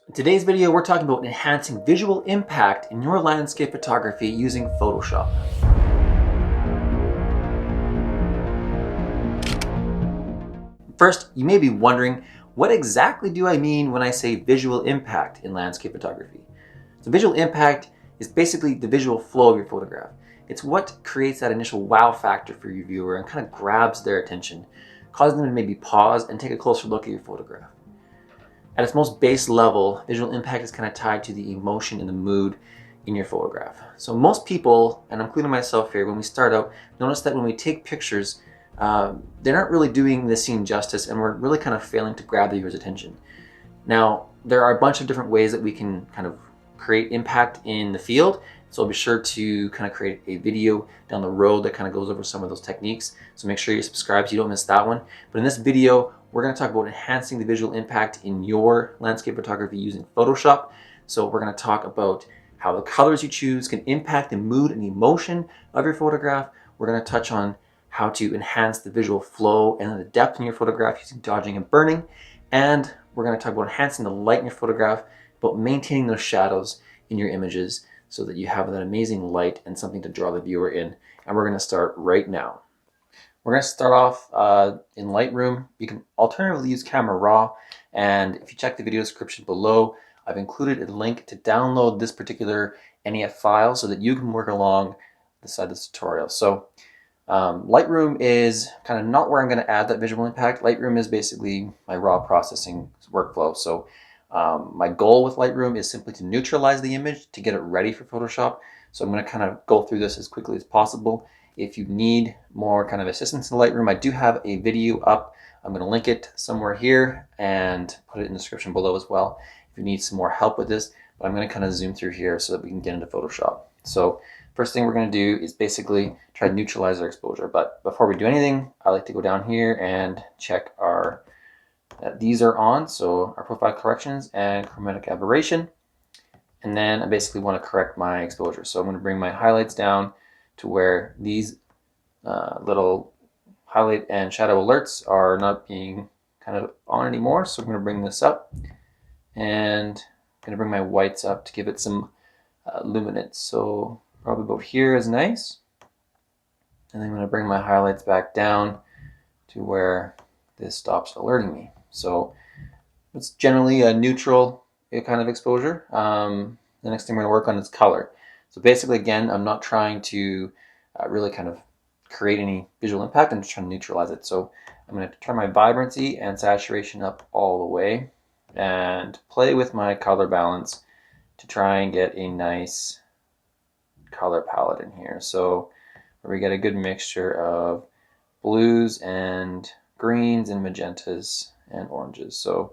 In today's video, we're talking about enhancing visual impact in your landscape photography using Photoshop. First, you may be wondering, what exactly do I mean when I say visual impact in landscape photography? So visual impact is basically the visual flow of your photograph. It's what creates that initial wow factor for your viewer and kind of grabs their attention, causing them to maybe pause and take a closer look at your photograph. At its most base level, visual impact is kind of tied to the emotion and the mood in your photograph. So most people, and including myself here, when we start out, notice that when we take pictures, they're not really doing the scene justice, and we're really kind of failing to grab the viewer's attention. Now, there are a bunch of different ways that we can kind of create impact in the field. So I'll be sure to kind of create a video down the road that kind of goes over some of those techniques. So make sure you subscribe so you don't miss that one. But in this video, we're going to talk about enhancing the visual impact in your landscape photography using Photoshop. So we're going to talk about how the colors you choose can impact the mood and emotion of your photograph. We're going to touch on how to enhance the visual flow and the depth in your photograph using dodging and burning. And we're going to talk about enhancing the light in your photograph, but maintaining those shadows in your images so that you have that amazing light and something to draw the viewer in. And we're going to start right now. We're going to start off in Lightroom. You can alternatively use Camera Raw, and if you check the video description below, I've included a link to download this particular NEF file so that you can work along the side of this tutorial. So Lightroom is kind of not where I'm going to add that visual impact. Lightroom is basically my raw processing workflow. So my goal with Lightroom is simply to neutralize the image to get it ready for Photoshop. So I'm going to kind of go through this as quickly as possible. If you need more kind of assistance in Lightroom, I do have a video up. I'm going to link it somewhere here and put it in the description below as well if you need some more help with this. But I'm going to kind of zoom through here so that we can get into Photoshop. So first thing we're going to do is basically try to neutralize our exposure. But before we do anything, I like to go down here and check our these are on, so our profile corrections and chromatic aberration. And then I basically want to correct my exposure. So I'm going to bring my highlights down to where these little highlight and shadow alerts are not being kind of on anymore. So I'm going to bring this up, and I'm going to bring my whites up to give it some luminance. So probably about here is nice. And then I'm going to bring my highlights back down to where this stops alerting me. So it's generally a neutral kind of exposure. The next thing we're going to work on is color. So basically, again, I'm not trying to really kind of create any visual impact. I'm just trying to neutralize it. So I'm going to turn my vibrancy and saturation up all the way and play with my color balance to try and get a nice color palette in here. So where we get a good mixture of blues and greens and magentas and oranges. So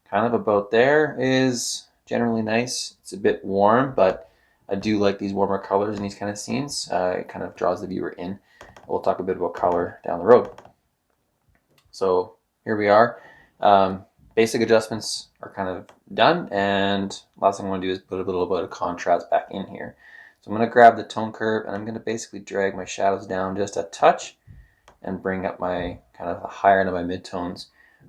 kind of about there is generally nice. It's a bit warm, but I do like these warmer colors in these kind of scenes. It kind of draws the viewer in. We'll talk a bit about color down the road. So here we are. Basic adjustments are kind of done, and last thing I want to do is put a little bit of contrast back in here. So I'm going to grab the tone curve, and I'm going to basically drag my shadows down just a touch and bring up my kind of the higher end of my midtones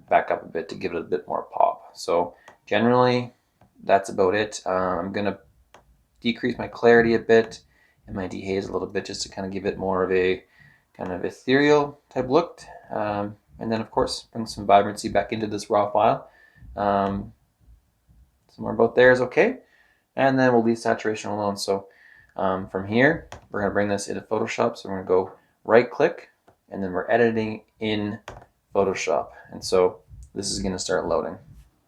back up a bit to give it a bit more pop. So generally, that's about it. I'm going to decrease my clarity a bit and my dehaze a little bit just to kind of give it more of a kind of ethereal type look. And then of course bring some vibrancy back into this raw file. Somewhere about there is okay. And then we'll leave saturation alone. So from here, we're going to bring this into Photoshop. So we're going to go right click, and then we're editing in Photoshop. And so this is going to start loading.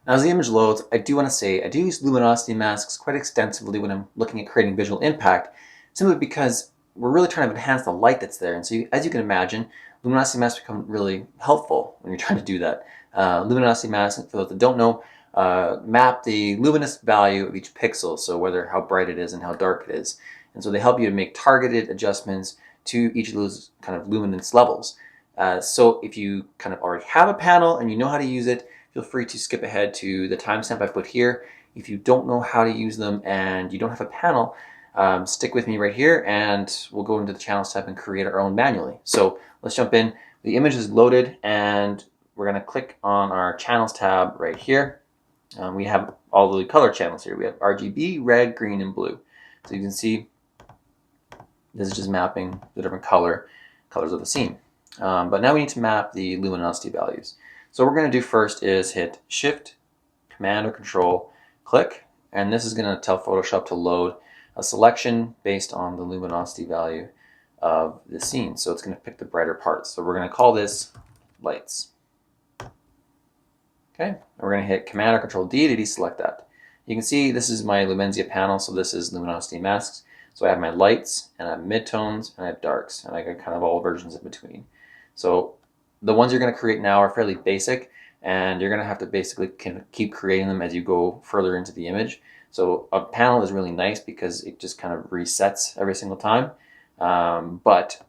Now, as the image loads, I do want to say I do use luminosity masks quite extensively when I'm looking at creating visual impact, simply because we're really trying to enhance the light that's there. And so as you can imagine, luminosity masks become really helpful when you're trying to do that. Luminosity masks, for those that don't know, map the luminous value of each pixel, so whether how bright it is and how dark it is. And so they help you to make targeted adjustments to each of those kind of luminance levels. So if you kind of already have a panel and you know how to use it, feel free to skip ahead to the timestamp I put here. If you don't know how to use them and you don't have a panel, stick with me right here and we'll go into the channels tab and create our own manually. So let's jump in. The image is loaded, and we're going to click on our channels tab right here. we have all the color channels here. We have RGB, red, green, and blue. So you can see this is just mapping the different colors of the scene. But now we need to map the luminosity values. So what we're going to do first is hit Shift, Command, or Control, click, and this is going to tell Photoshop to load a selection based on the luminosity value of the scene. So it's going to pick the brighter parts. So we're going to call this lights. Okay, and we're going to hit Command or Control D to deselect that. You can see this is my Luminosity panel, so this is Luminosity Masks. So I have my lights, and I have midtones, and I have darks, and I got kind of all versions in between. So the ones you're going to create now are fairly basic, and you're going to have to basically keep creating them as you go further into the image. So a panel is really nice because it just kind of resets every single time. But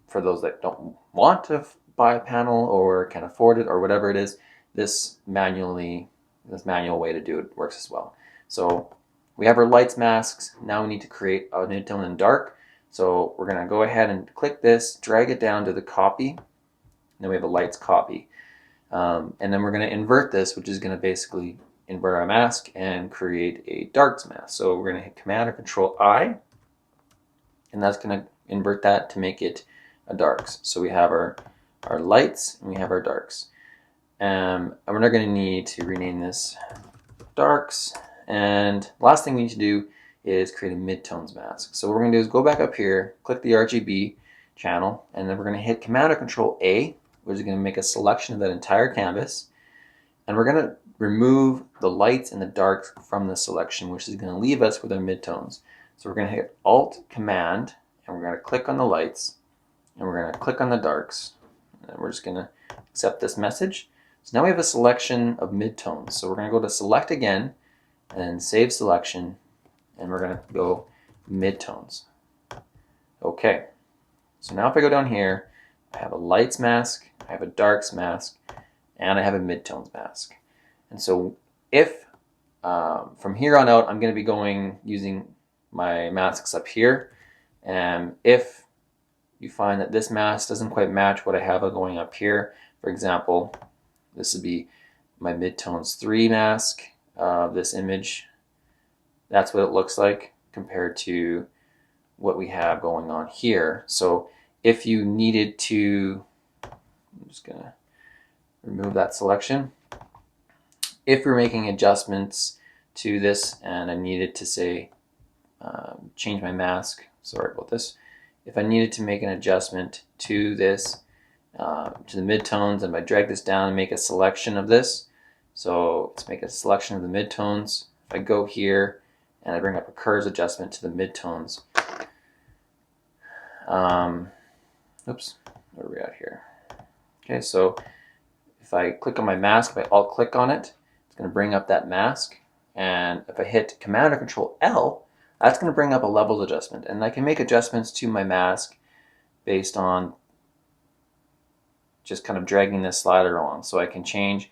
for those that don't want to buy a panel or can afford it or whatever it is, this manual way to do it works as well. So we have our lights masks. Now we need to create a midtone and dark. So we're going to go ahead and click this, drag it down to the copy, and then we have a lights copy. And then we're going to invert this, which is going to basically invert our mask and create a darks mask. So we're going to hit Command or Control I, and that's going to invert that to make it a darks. So we have our lights and we have our darks. And we're not going to need to rename this darks. And last thing we need to do is create a midtones mask. So what we're going to do is go back up here, click the RGB channel, and then we're going to hit Command or Control A, which is going to make a selection of that entire canvas. And we're going to remove the lights and the darks from the selection, which is going to leave us with our midtones. So we're going to hit Alt Command, and we're going to click on the lights, and we're going to click on the darks. And we're just going to accept this message. So now we have a selection of midtones. So we're going to go to Select again, and Save Selection, and we're going to go midtones. Okay, so now if I go down here, I have a lights mask, I have a darks mask, and I have a midtones mask. And so if from here on out I'm going to be using my masks up here, and if you find that this mask doesn't quite match what I have going up here, for example, this would be my midtones 3 mask of this image. That's what it looks like compared to what we have going on here. So if you needed to, I'm just going to remove that selection. If you're making adjustments to this and I needed to say, change my mask, sorry about this. If I needed to make an adjustment to this, to the midtones, and if I drag this down and make a selection of this, so let's make a selection of the midtones. If I go here and I bring up a curves adjustment to the midtones, oops, where are we at here? Okay, so if I click on my mask, if I alt click on it, it's going to bring up that mask, and if I hit Command or Control L, that's going to bring up a levels adjustment, and I can make adjustments to my mask based on just kind of dragging this slider along. So I can change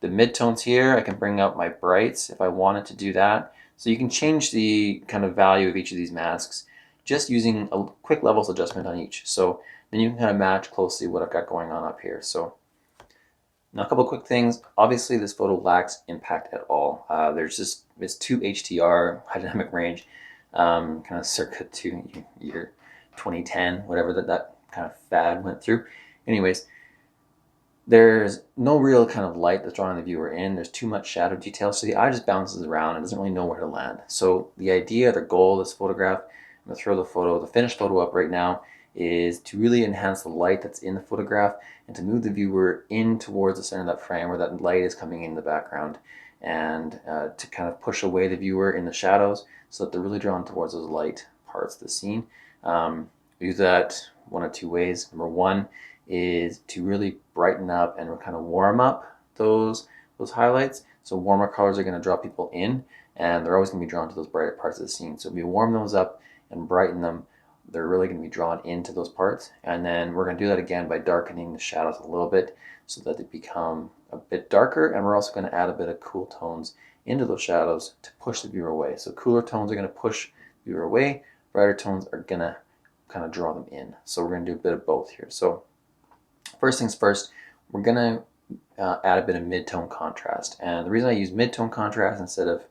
the midtones here, I can bring up my brights if I wanted to do that. So you can change the kind of value of each of these masks just using a quick levels adjustment on each. So then you can kind of match closely what I've got going on up here. So now a couple of quick things. Obviously this photo lacks impact at all. It's 2 HDR, high dynamic range, kind of circa to year 2010, whatever that kind of fad went through. Anyways, there's no real kind of light that's drawing the viewer in. There's too much shadow detail, so the eye just bounces around and doesn't really know where to land. So the idea, the goal of this photograph, I'm going to throw the finished photo up right now, is to really enhance the light that's in the photograph and to move the viewer in towards the center of that frame where that light is coming in the background, and to kind of push away the viewer in the shadows so that they're really drawn towards those light parts of the scene. We use that one of two ways. Number one is to really brighten up and kind of warm up those highlights. So warmer colors are going to draw people in, and they're always going to be drawn to those brighter parts of the scene. So if you warm those up and brighten them, they're really going to be drawn into those parts. And then we're going to do that again by darkening the shadows a little bit so that they become a bit darker, and we're also going to add a bit of cool tones into those shadows to push the viewer away. So cooler tones are going to push the viewer away, brighter tones are going to kind of draw them in. So we're going to do a bit of both here. So first things first, we're going to add a bit of mid-tone contrast. And the reason I use mid-tone contrast instead of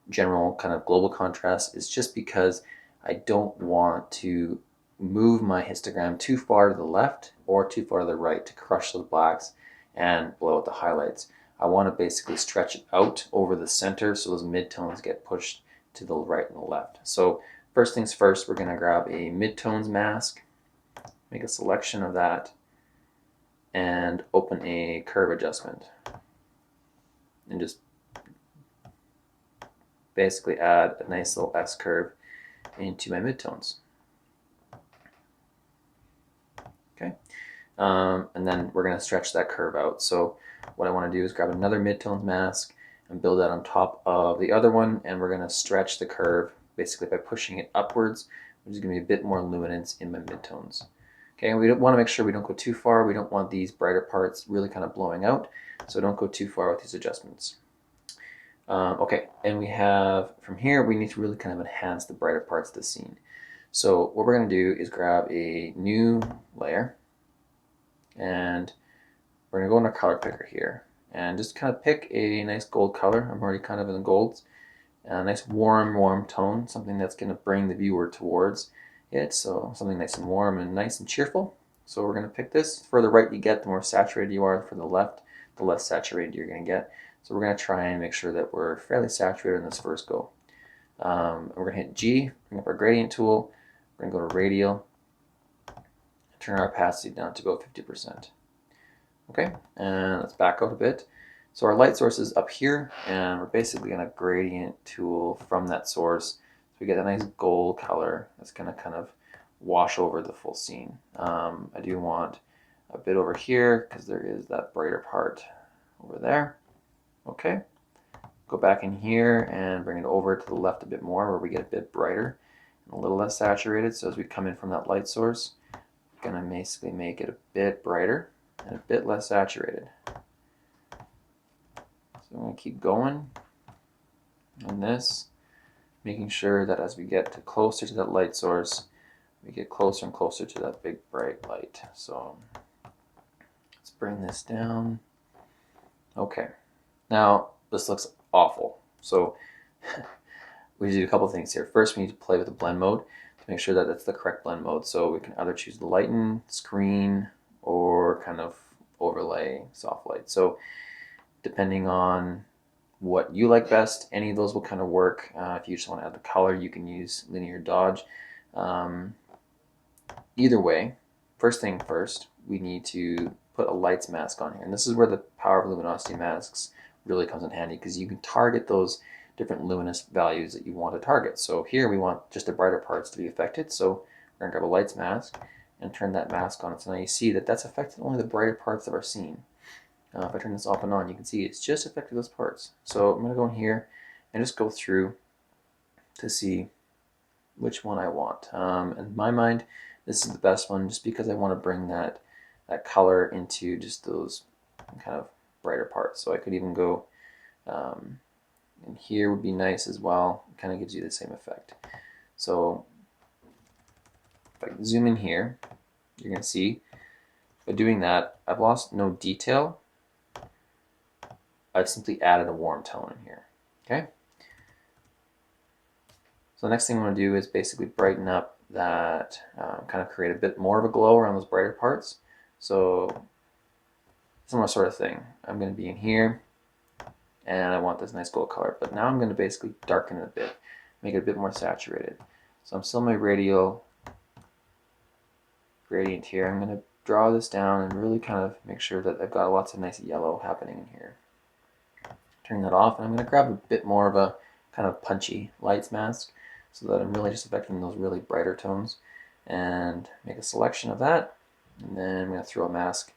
general kind of global contrast is just because I don't want to move my histogram too far to the left or too far to the right to crush those blacks and blow out the highlights. I want to basically stretch it out over the center so those midtones get pushed to the right and the left. So first things first, we're going to grab a midtones mask, make a selection of that, and open a curve adjustment. And just basically add a nice little S curve into my midtones. Okay, and then we're going to stretch that curve out. So what I want to do is grab another midtones mask and build that on top of the other one, and we're going to stretch the curve basically by pushing it upwards, which is going to be a bit more luminance in my midtones. Okay, and we want to make sure we don't go too far. We don't want these brighter parts really kind of blowing out, so don't go too far with these adjustments. Okay, and we have, from here, we need to really kind of enhance the brighter parts of the scene. So what we're going to do is grab a new layer, and we're going to go in our color picker here, and just kind of pick a nice gold color. I'm already kind of in the golds. A nice warm tone, something that's going to bring the viewer towards it, so something nice and warm and nice and cheerful. So we're going to pick this. The further right you get, the more saturated you are. For the left, the less saturated you're going to get. So we're going to try and make sure that we're fairly saturated in this first go. We're going to hit G, bring up our gradient tool, we're going to go to radial, turn our opacity down to about 50%. Okay, and let's back out a bit. So our light source is up here, and we're basically going to gradient tool from that source. So we get a nice gold color that's going to kind of wash over the full scene. I do want a bit over here because there is that brighter part over there. Okay, go back in here and bring it over to the left a bit more where we get a bit brighter and a little less saturated. So as we come in from that light source, we're going to basically make it a bit brighter and a bit less saturated. So I'm going to keep going on this, making sure that as we get closer to that light source, we get closer and closer to that big bright light. So let's bring this down. Okay, now this looks awful. So we need to do a couple things here. First, we need to play with the blend mode to make sure that that's the correct blend mode. So we can either choose the lighten, screen, or kind of overlay, soft light. So depending on what you like best, any of those will kind of work. If you just want to add the color, you can use linear dodge. Either way, first thing first, we need to put a lights mask on here. And this is where the power of Luminosity Masks really comes in handy, because you can target those different luminous values that you want to target. So here we want just the brighter parts to be affected. So we're going to grab a lights mask and turn that mask on. So now you see that that's affected only the brighter parts of our scene. If I turn this off and on, you can see it's just affected those parts. So I'm going to go in here and just go through to see which one I want. In my mind, this is the best one just because I want to bring that color into just those kind of brighter parts. So I could even go in here would be nice as well. It kind of gives you the same effect. So if I zoom in here, you're going to see by doing that, I've lost no detail. I've simply added a warm tone in here. Okay. So the next thing I want to do is basically brighten up that, kind of create a bit more of a glow around those brighter parts. So similar sort of thing. I'm going to be in here, and I want this nice gold color, but now I'm going to basically darken it a bit, make it a bit more saturated. So I'm still in my radial gradient here. I'm going to draw this down and really kind of make sure that I've got lots of nice yellow happening in here. Turn that off, and I'm going to grab a bit more of a kind of punchy lights mask so that I'm really just affecting those really brighter tones, and make a selection of that, and then I'm going to throw a mask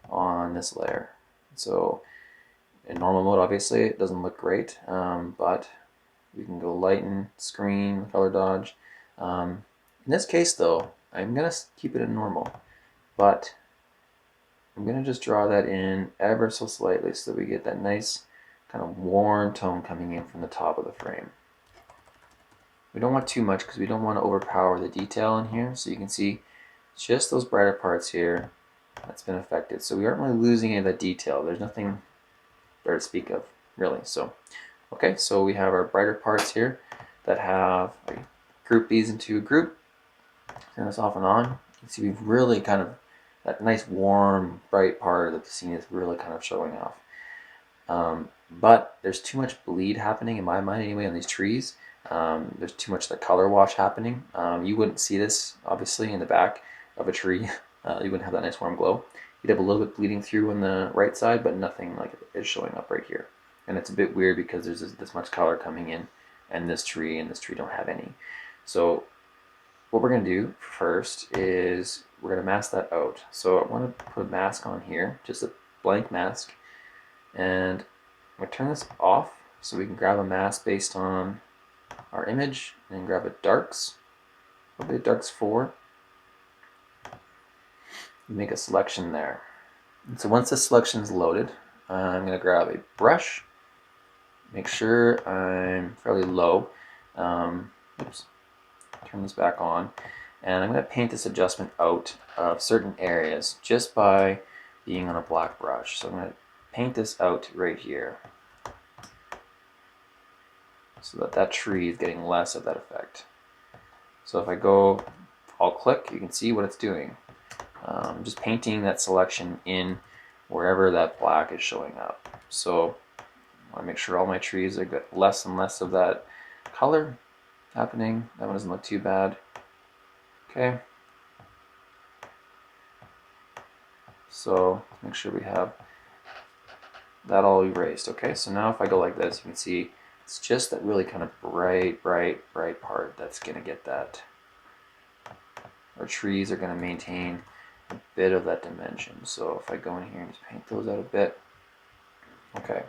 on this layer. So in normal mode, obviously it doesn't look great, but we can go lighten, screen, color dodge. In this case though, I'm going to keep it in normal, but I'm going to just draw that in ever so slightly so that we get that nice kind of warm tone coming in from the top of the frame. We don't want too much because we don't want to overpower the detail in here. So you can see just those brighter parts here that's been affected. So we aren't really losing any of that detail. There's nothing there to speak of, really. So, okay, so we have our brighter parts here that have, I group these into a group, turn this off and on. You can see we've really kind of, that nice warm, bright part of the scene is really kind of showing off. But there's too much bleed happening in my mind anyway on these trees. There's too much the color wash happening. You wouldn't see this obviously in the back of a tree. You wouldn't have that nice warm glow. You'd have a little bit bleeding through on the right side, but nothing like it is showing up right here. And it's a bit weird because there's this much color coming in, and this tree don't have any. So what we're going to do first is we're going to mask that out. So I want to put a mask on here, just a blank mask, and I'm going to turn this off so we can grab a mask based on our image and grab a darks, probably a darks 4. Make a selection there. And so once the selection is loaded, I'm going to grab a brush, make sure I'm fairly low, oops, turn this back on, and I'm going to paint this adjustment out of certain areas just by being on a black brush. So I'm going to paint this out right here so that that tree is getting less of that effect. So if I go alt click, you can see what it's doing. Just painting that selection in wherever that black is showing up. So I want to make sure all my trees are get less and less of that color happening. That one doesn't look too bad. Okay. So make sure we have that all erased. Okay, so now if I go like this, you can see it's just that really kind of bright part that's going to get that. Our trees are going to maintain a bit of that dimension. So if I go in here and just paint those out a bit. Okay,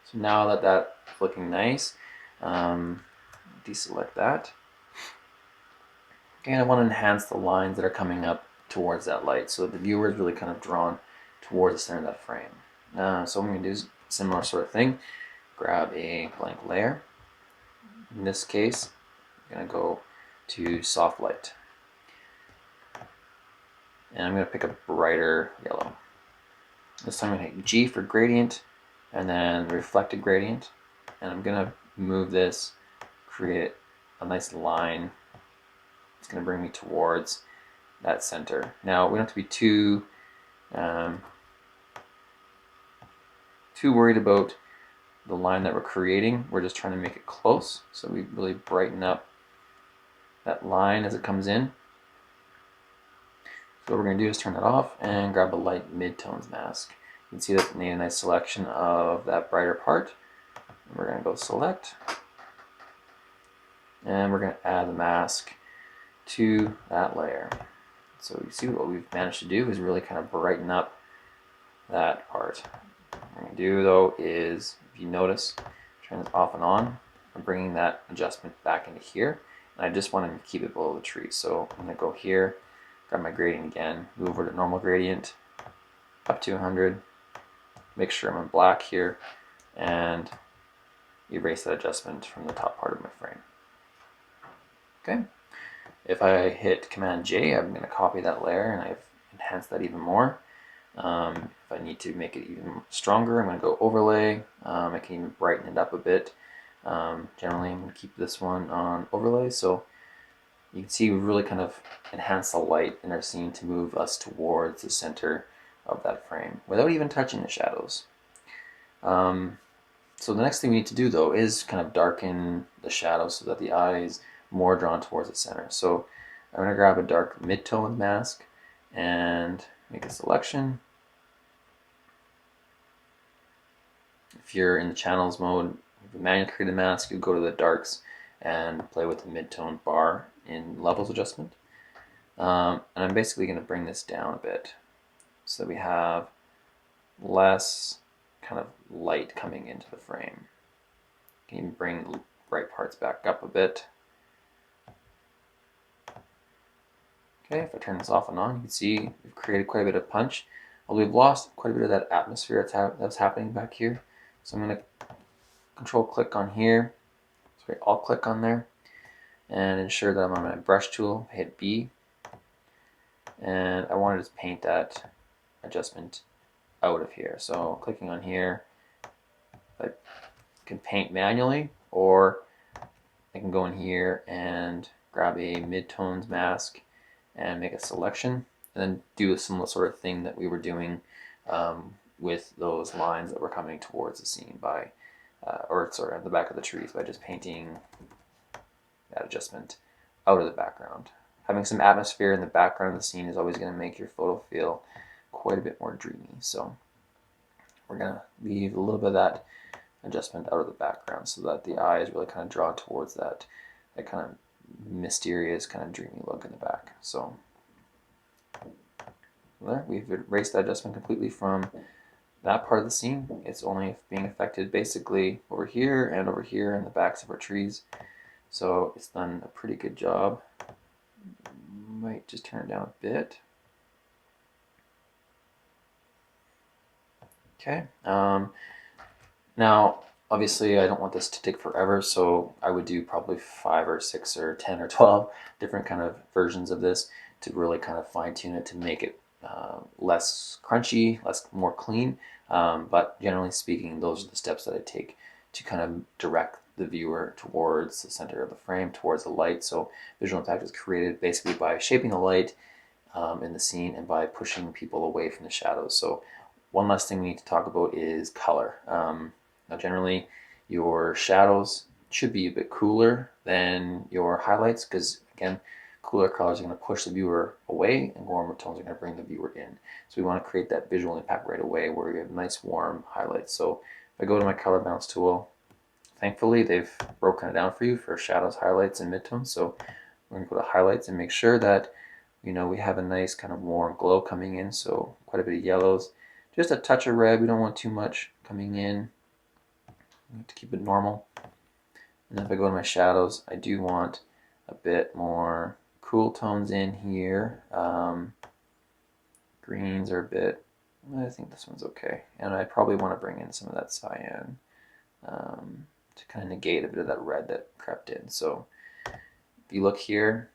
so now that that's looking nice, deselect that. Okay, and I want to enhance the lines that are coming up towards that light so that the viewer is really kind of drawn towards the center of that frame. So what I'm going to do is a similar sort of thing. Grab a blank layer. In this case, I'm going to go to soft light. And I'm going to pick a brighter yellow. This time I'm going to hit G for gradient and then reflected gradient. And I'm going to move this, create a nice line. It's going to bring me towards that center. Now we don't have to be too worried about the line that we're creating. We're just trying to make it close, so we really brighten up that line as it comes in. So what we're going to do is turn it off and grab a light midtones mask. You can see that we need a nice selection of that brighter part. We're going to go select, and we're going to add the mask to that layer. So you see what we've managed to do is really kind of brighten up that part. What we're going to do though is, if you notice, turn this off and on. I'm bringing that adjustment back into here, and I just want to keep it below the tree. So I'm going to go here, grab my gradient again, move over to normal gradient, up to 100, make sure I'm in black here, and erase that adjustment from the top part of my frame. Okay. If I hit Command J, I'm going to copy that layer and I've enhanced that even more. If I need to make it even stronger, I'm going to go overlay. I can even brighten it up a bit. Generally, I'm going to keep this one on overlay. So you can see we really kind of enhance the light in our scene to move us towards the center of that frame without even touching the shadows. So the next thing we need to do though is kind of darken the shadows so that the eye is more drawn towards the center. So I'm going to grab a dark mid-tone mask and make a selection. If you're in the channels mode, the manually created mask, you go to the darks and play with the mid-tone bar in levels adjustment. And I'm basically going to bring this down a bit so that we have less kind of light coming into the frame. You can even bring the bright parts back up a bit. Okay, if I turn this off and on, you can see we've created quite a bit of punch. Although we've lost quite a bit of that atmosphere that's happening back here. So I'm going to control click on here, sorry, alt click on there, and ensure that I'm on my brush tool, hit B. And I want to just paint that adjustment out of here. So clicking on here, I can paint manually, or I can go in here and grab a mid-tones mask and make a selection, and then do a similar sort of thing that we were doing with those lines that were coming towards the scene by, or sorry, on the back of the trees, by just painting that adjustment out of the background. Having some atmosphere in the background of the scene is always going to make your photo feel quite a bit more dreamy. So we're going to leave a little bit of that adjustment out of the background so that the eye is really kind of drawn towards that kind of mysterious, kind of dreamy look in the back. So there, we've erased that adjustment completely from that part of the scene. It's only being affected basically over here and over here in the backs of our trees. So it's done a pretty good job. Might just turn it down a bit. Okay. Now, obviously, I don't want this to take forever, so I would do probably 5 or 6 or 10 or 12 different kind of versions of this to really kind of fine tune it to make it less crunchy, more clean. But generally speaking, those are the steps that I take to kind of direct the viewer towards the center of the frame, towards the light. So visual impact is created basically by shaping the light in the scene and by pushing people away from the shadows. So one last thing we need to talk about is color. Now generally your shadows should be a bit cooler than your highlights, because again, cooler colors are going to push the viewer away and warmer tones are going to bring the viewer in. So we want to create that visual impact right away where we have nice warm highlights. So if I go to my color balance tool, thankfully they've broken it down for you for shadows, highlights, and midtones. So we're going to go to highlights and make sure that we have a nice kind of warm glow coming in. So quite a bit of yellows, just a touch of red. We don't want too much coming in. We have to keep it normal. And then if I go to my shadows, I do want a bit more cool tones in here. Greens are a bit, I think this one's okay. And I probably want to bring in some of that cyan to kind of negate a bit of that red that crept in. So if you look here,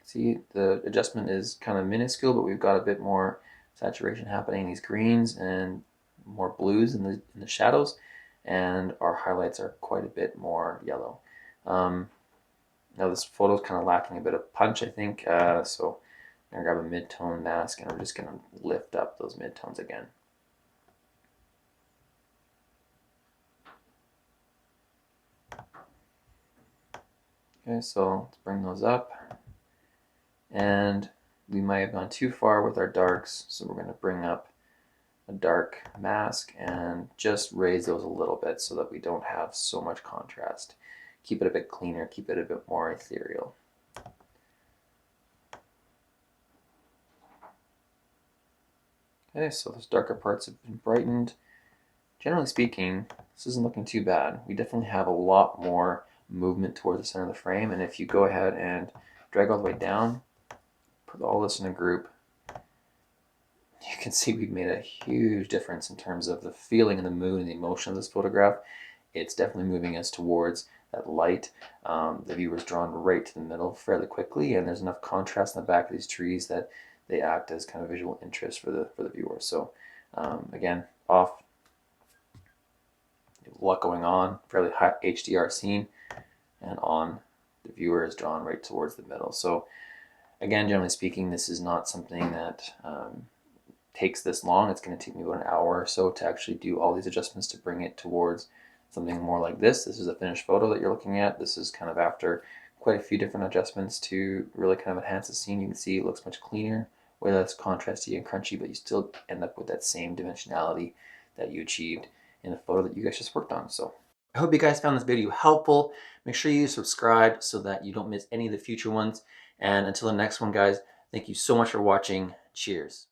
see the adjustment is kind of minuscule, but we've got a bit more saturation happening in these greens and more blues in the shadows, and our highlights are quite a bit more yellow. Now this photo is kind of lacking a bit of punch, I think, so I'm going to grab a mid-tone mask and I'm just going to lift up those mid-tones again. Okay, so let's bring those up. And we might have gone too far with our darks, so we're going to bring up a dark mask and just raise those a little bit so that we don't have so much contrast. Keep it a bit cleaner, keep it a bit more ethereal. Okay, so those darker parts have been brightened. Generally speaking, this isn't looking too bad. We definitely have a lot more movement towards the center of the frame, and if you go ahead and drag all the way down, put all this in a group, you can see we've made a huge difference in terms of the feeling and the mood and the emotion of this photograph. It's definitely moving us towards that light. The viewer's drawn right to the middle fairly quickly, and there's enough contrast in the back of these trees that they act as kind of visual interest for the viewer. So again, off, a lot going on, fairly high HDR scene, and on, the viewer is drawn right towards the middle. So again, generally speaking, this is not something that takes this long. It's going to take me about an hour or so to actually do all these adjustments to bring it towards something more like this. This is a finished photo that you're looking at. This is kind of after quite a few different adjustments to really kind of enhance the scene. You can see it looks much cleaner, way less contrasty and crunchy, but you still end up with that same dimensionality that you achieved in the photo that you guys just worked on. So I hope you guys found this video helpful. Make sure you subscribe so that you don't miss any of the future ones. And until the next one, guys, thank you so much for watching. Cheers.